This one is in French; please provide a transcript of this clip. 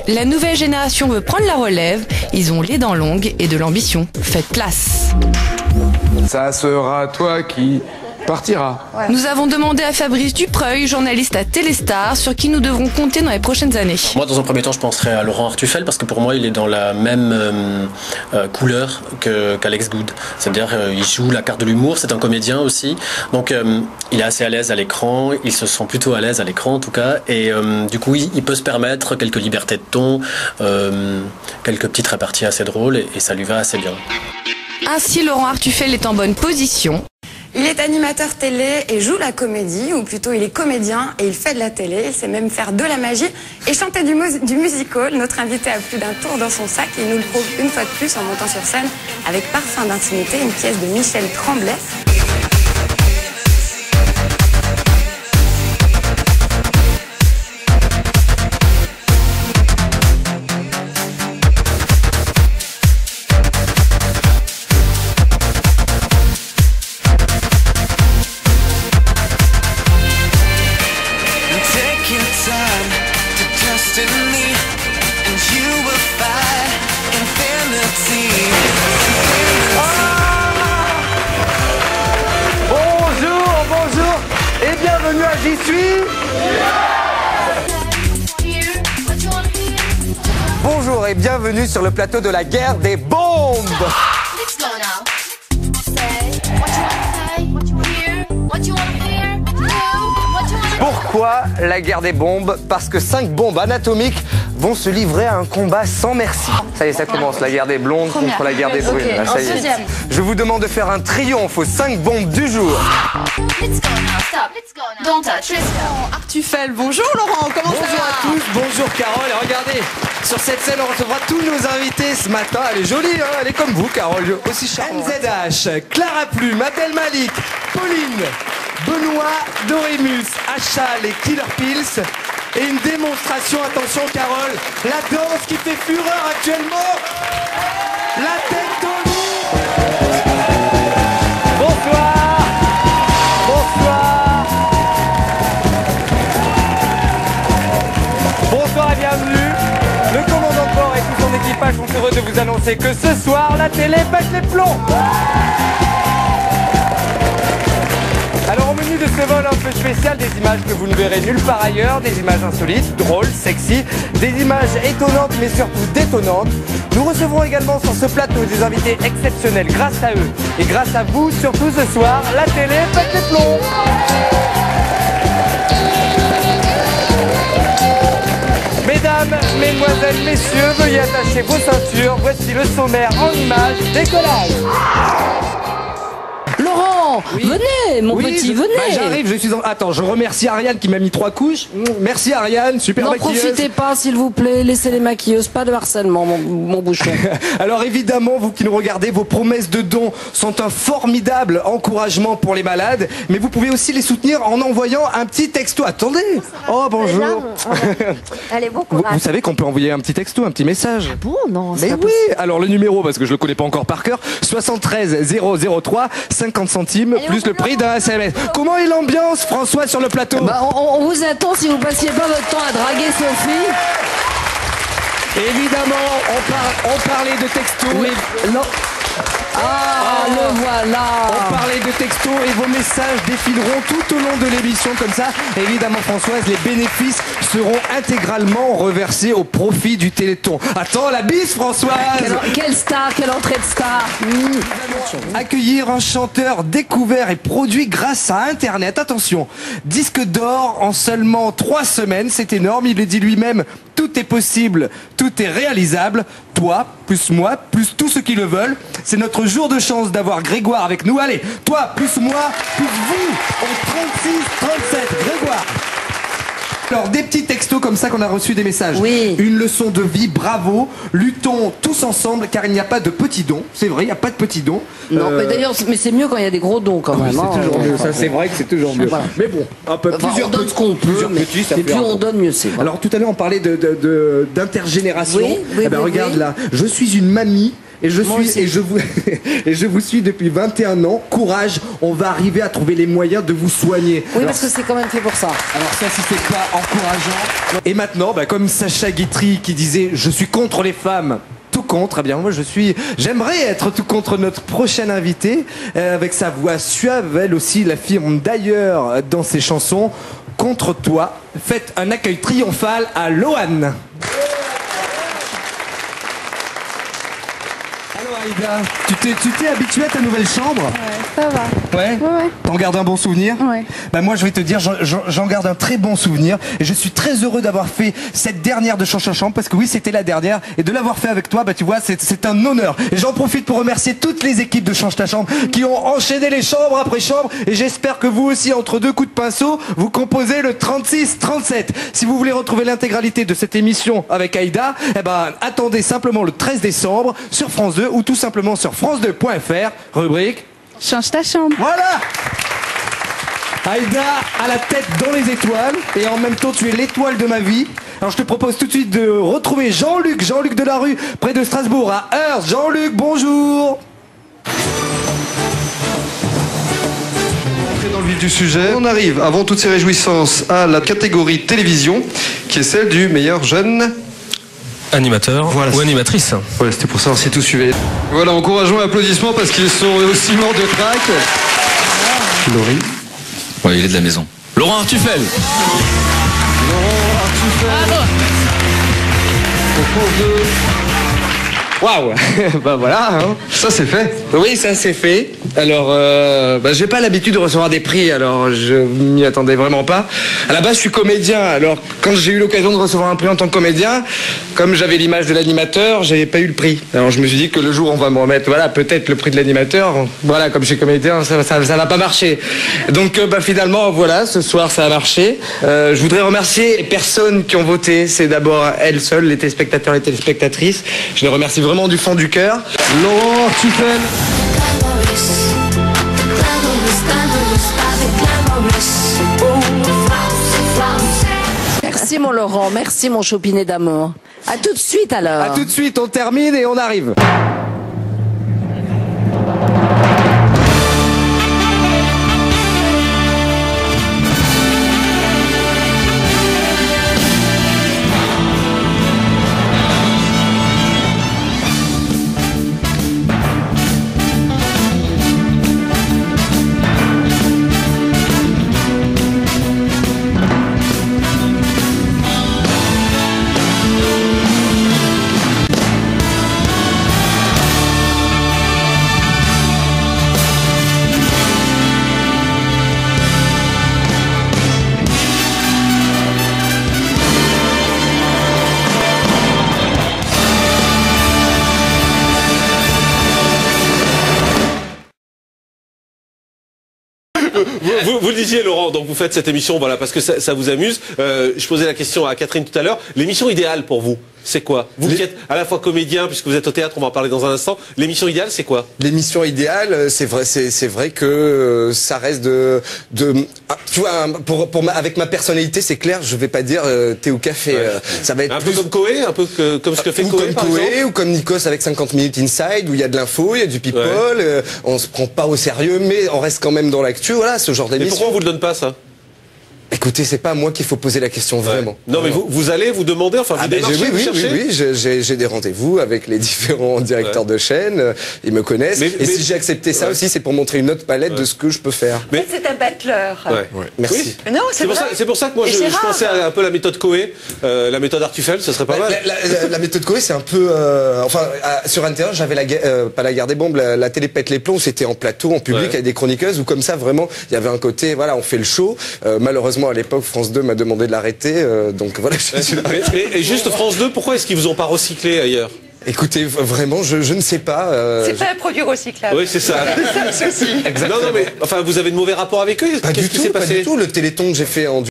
La nouvelle génération veut prendre la relève. Ils ont les dents longues et de l'ambition. Faites place. Ça sera toi qui partiras. Ouais. Nous avons demandé à Fabrice Dupreuil, journaliste à Téléstar, sur qui nous devrons compter dans les prochaines années. Moi, dans un premier temps, je penserais à Laurent Artufel parce que pour moi, il est dans la même couleur qu'Alex Good. C'est-à-dire, il joue la carte de l'humour, c'est un comédien aussi. Donc, il est assez à l'aise à l'écran, il se sent plutôt à l'aise à l'écran en tout cas. Et du coup, il peut se permettre quelques libertés de ton, quelques petites réparties assez drôles et ça lui va assez bien. Ainsi, Laurent Artufel est en bonne position. Il est animateur télé et joue la comédie, ou plutôt il est comédien et il fait de la télé, il sait même faire de la magie et chanter du musical. Notre invité a plus d'un tour dans son sac et il nous le prouve une fois de plus en montant sur scène avec Parfum d'intimité, une pièce de Michel Tremblay. Bonjour et bienvenue à J'y suis. Bonjour et bienvenue sur le plateau de la guerre des bombes. Pourquoi la guerre des bombes? Parce que 5 bombes anatomiques vont se livrer à un combat sans merci. Ça y est, ça commence, la guerre des blondes contre la guerre des brunes. Okay. Là, ça y est. Je vous demande de faire un triomphe aux 5 bombes du jour. Artufel, bonjour Laurent, comment ça va? Bonjour à tous, bonjour Carole. Et regardez, sur cette scène, on recevra tous nos invités ce matin. Elle est jolie, hein, elle est comme vous, Carole, aussi charmante. NZH, Clara Plume, Abdel Malik, Pauline, Benoît, Dorémus, Achal et Killer Pills. Et une démonstration, attention Carole, la danse qui fait fureur actuellement, la tête au lit. Bonsoir. Bonsoir. Bonsoir et bienvenue. Le commandant de bord et tout son équipage sont heureux de vous annoncer que ce soir, la télé pète les plombs. Alors au menu de ce vol un peu spécial, des images que vous ne verrez nulle part ailleurs, des images insolites, drôles, sexy, des images étonnantes mais surtout détonnantes. Nous recevrons également sur ce plateau des invités exceptionnels grâce à eux et grâce à vous, surtout ce soir, la télé pète les plombs. Mesdames, mesdemoiselles, messieurs, veuillez attacher vos ceintures, voici le sommaire en images, décollage. Laurent, oui. Venez, mon petit, venez. Bah, j'arrive, je suis en... Attends, je remercie Ariane qui m'a mis 3 couches. Merci Ariane, super maquilleuse. N'en profitez pas, s'il vous plaît, laissez les maquilleuses, pas de harcèlement, mon bouchon. Alors évidemment, vous qui nous regardez, vos promesses de dons sont un formidable encouragement pour les malades, mais vous pouvez aussi les soutenir en envoyant un petit texto. Attendez. Oh, bonjour. Allez, bon courage. Vous savez qu'on peut envoyer un petit texto, un petit message. Ah bon, non. Mais oui. Alors le numéro, parce que je le connais pas encore par cœur, 73 003 50 centimes plus le prix d'un SMS. Comment est l'ambiance, François, sur le plateau? Bah, on vous attend si vous passiez pas votre temps à draguer Sophie. Évidemment, on parlait de texto. Oui. Non. Ah, le voilà. On parlait de texto et vos messages défileront tout au long de l'émission comme ça. Évidemment, Françoise, les bénéfices seront intégralement reversés au profit du Téléthon. Attends, la bise, Françoise. Quelle star, quelle entrée de star. Accueillir un chanteur découvert et produit grâce à Internet. Attention, disque d'or en seulement 3 semaines, c'est énorme, il le dit lui-même. Tout est possible, tout est réalisable. Toi, plus moi, plus tous ceux qui le veulent. C'est notre jour de chance d'avoir Grégoire avec nous. Allez, toi, plus moi, plus vous, au 36-37. Grégoire. Alors, des petits textos comme ça qu'on a reçu des messages. Oui. Une leçon de vie, bravo. Luttons tous ensemble car il n'y a pas de petits dons. C'est vrai, il n'y a pas de petits dons. Non, mais d'ailleurs, c'est mieux quand il y a des gros dons quand même. C'est toujours mieux, ça c'est vrai que c'est toujours mieux. Voilà. Mais bon, un peu on donne ce qu'on peut, mais plus on donne, mieux c'est. Alors tout à l'heure on parlait d'intergénération. Oui, eh ben, regarde là, je suis une mamie et je vous suis depuis 21 ans. Courage, on va arriver à trouver les moyens de vous soigner. Oui, parce que c'est quand même fait pour ça. Alors ça, si c'est pas encourageant. Et maintenant, comme Sacha Guitry qui disait « Je suis contre les femmes », tout contre, eh bien moi j'aimerais être tout contre notre prochaine invitée, avec sa voix suave, elle aussi l'affirme d'ailleurs dans ses chansons. Contre toi, faites un accueil triomphal à Loane. Alors Aïda, tu t'es habituée à ta nouvelle chambre? Ouais, ça va. Ouais. T'en gardes un bon souvenir? Ouais. Moi je vais te dire, j'en garde un très bon souvenir et je suis très heureux d'avoir fait cette dernière de Change ta chambre parce que oui c'était la dernière et de l'avoir fait avec toi, tu vois, c'est un honneur. Et j'en profite pour remercier toutes les équipes de Change ta chambre qui ont enchaîné les chambres après chambre et j'espère que vous aussi entre deux coups de pinceau vous composez le 36-37. Si vous voulez retrouver l'intégralité de cette émission avec Aïda, attendez simplement le 13 décembre sur France 2 ou tout simplement sur france2.fr, rubrique Change ta chambre. Voilà. Aïda à la tête dans les étoiles et en même temps tu es l'étoile de ma vie. Alors je te propose tout de suite de retrouver Jean-Luc Delarue près de Strasbourg à Hearst. Jean-Luc, bonjour. Dans le vif du sujet, on arrive avant toutes ces réjouissances à la catégorie télévision qui est celle du meilleur jeune animateur ou animatrice. Voilà, c'était pour savoir si tout suivait. Voilà, encourageons et applaudissements parce qu'ils sont aussi morts de crack. Laurie. Ouais, il est de la maison. Laurent Artufel. Laurent Artufel. Waouh. Voilà, hein. Ça c'est fait. Oui, ça c'est fait. Alors, j'ai pas l'habitude de recevoir des prix, alors je m'y attendais vraiment pas. À la base, je suis comédien, alors quand j'ai eu l'occasion de recevoir un prix en tant que comédien, comme j'avais l'image de l'animateur, j'avais pas eu le prix. Alors je me suis dit que le jour où on va me remettre, peut-être le prix de l'animateur, comme je suis comédien, ça va pas marcher. Donc finalement, ce soir ça a marché. Je voudrais remercier les personnes qui ont voté. C'est d'abord elles seules, les téléspectateurs et les téléspectatrices. Je les remercie vraiment du fond du cœur. Laurent Artufel. Merci mon Laurent, merci mon chopinet d'amour. À tout de suite alors. À tout de suite, on termine et on arrive. Vous le disiez Laurent, donc vous faites cette émission parce que ça vous amuse. Je posais la question à Catherine tout à l'heure. L'émission idéale pour vous, c'est quoi? Vous qui êtes à la fois comédien, puisque vous êtes au théâtre, on va en parler dans un instant. L'émission idéale, c'est quoi? L'émission idéale, c'est vrai que ça reste tu vois, avec ma personnalité, c'est clair, je vais pas dire thé ou café. Ça va être un peu comme Coé, un peu comme ce que fait Coé, par exemple. Ou comme Nikos avec 50 minutes inside, où il y a de l'info, il y a du people, on se prend pas au sérieux, mais on reste quand même dans l'actu. Voilà, ce genre d'émission. Et pourquoi on vous le donne pas, ça? Écoutez, c'est pas à moi qu'il faut poser la question, vraiment. Non, mais vous allez vous demander, vous démarchez, vous cherchez. Oui, j'ai des rendez-vous avec les différents directeurs de chaîne, ils me connaissent. Et si j'ai accepté ça aussi, c'est pour montrer une autre palette de ce que je peux faire. Mais c'est un battleur. Merci. Oui. Non, c'est pour ça que moi je pensais à un peu la méthode Coé, la méthode Artufel, ce serait pas mal. La méthode Coé, c'est un peu... sur Intérieur, j'avais pas la guerre des bombes, la télé pète les plombs, c'était en plateau, en public, avec des chroniqueuses, où comme ça, vraiment, il y avait un côté, on fait le show. Malheureusement, à l'époque, France 2 m'a demandé de l'arrêter, donc voilà, je suis arrêté. Et juste France 2, pourquoi est-ce qu'ils vous ont pas recyclé ailleurs? Écoutez, vraiment, je ne sais pas. C'est pas un produit recyclable. Oui, c'est ça. C'est ça le souci. Exactement. Non, mais vous avez de mauvais rapports avec eux? Qu'est-ce qui s'est passé? Pas du tout. Le Téléthon que j'ai fait en